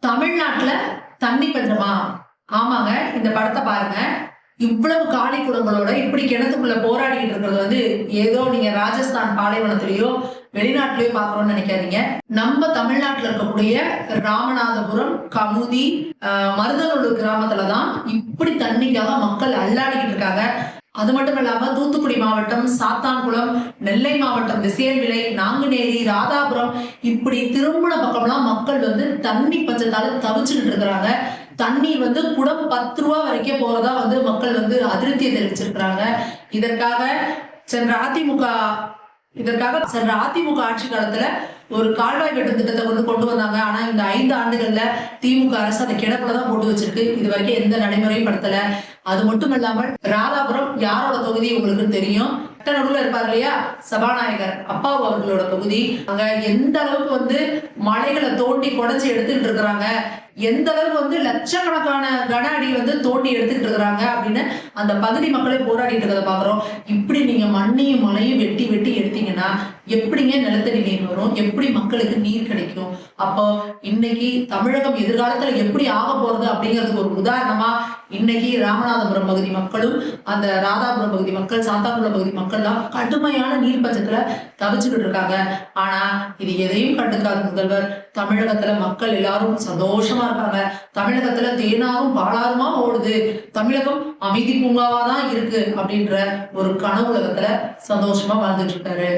தமிழ்நாட்டுல தண்ணி பஞ்சமா? ஆமாங்க. இந்த படத்த பாருங்க. இவ்வளவு காலி குடங்களோட இப்படி கிணத்துக்குள்ள போராடிட்டு இருக்கிறது ஏதோ நீங்க ராஜஸ்தான் பாலைவனத்திலயோ, வெளிநாட்டிலயோ பார்க்குறோம்னு நினைக்காதீங்க. நம்ம தமிழ்நாட்டுல இருக்கக்கூடிய ராமநாதபுரம், கமுதி, மருதநல்லூர் கிராமத்துல தான் இப்படி தண்ணிக்காக மக்கள் அல்லாடிக்கிட்டு இருக்காங்க. அது மட்டும் இல்லாம தூத்துக்குடி மாவட்டம், சாத்தான்குளம், நெல்லை மாவட்டம், விசையன்விளை, நாங்குநேரி, ராதாபுரம் இப்படி திரும்புன பக்கம்லாம் மக்கள் தண்ணி பஞ்சத்தால தவிச்சுக்கிட்டு இருக்கிறாங்க. தண்ணீர் குடம் 10 ரூபா வரைக்கும் போறதா மக்கள் அதிருப்தியை தெரிவிச்சிருக்கிறாங்க. இதற்காக சென்ற அதிமுக ஆட்சி காலத்துல ஒரு கால்வாய் வெட்டும் திட்டத்தை கொண்டு வந்தாங்க. ஆனா இந்த 5 ஆண்டுகள்ல திமுக அரசு அதை கிடப்புலதான் போட்டு வச்சிருக்கு. இது வரைக்கும் எந்த நடைமுறையும் படுத்தல. அது மட்டும் இல்லாமல் ராதாபுரம் யாரோட தொகுதி உங்களுக்கு தெரியும். நடுவில் இருப்பார் இல்லையா, சபாநாயகர் அப்பாவு அவர்களோட தொகுதி. அங்க எந்த அளவுக்கு மலைகளை தோண்டி குடைச்சி எடுத்துக்கிட்டு இருக்கிறாங்க, எந்த அளவுக்கு லட்சக்கணக்கான கன அடி தோண்டி எடுத்துக்கிட்டு இருக்கிறாங்க அப்படின்னு அந்த பகுதி மக்களே போராடிட்டு இருக்கிறத பாக்குறோம். இப்படி நீங்க மண்ணையும் மலையும் வெட்டி வெட்டி எடுத்தீங்கன்னா எப்படிங்க நிலத்தடி நீர் வரும், எப்படி மக்களுக்கு நீர் கிடைக்கும்? அப்போ இன்னைக்கு தமிழகம் எதிர்காலத்துல எப்படி ஆக போறது அப்படிங்கிறதுக்கு ஒரு உதாரணமா இன்னைக்கு ராமநாதபுரம் பகுதி மக்களும், அந்த ராதாபுரம் பகுதி மக்கள், சாத்தான்குளம் பகுதி மக்கள்லாம் கடுமையான நீர் பஞ்சத்துல தவிச்சுக்கிட்டு இருக்காங்க. ஆனா இது எதையும் கண்டுக்காத முதல்வர் தமிழகத்துல மக்கள் எல்லாரும் சந்தோஷமா இருக்காங்க. தமிழகத்துல தேனாரும் பாலாருமா ஓடுது, தமிழகம் அமைதி பூங்காவா தான் இருக்கு அப்படின்ற ஒரு கனவுலகத்துல சந்தோஷமா வாழ்ந்துட்டு இருக்காரு.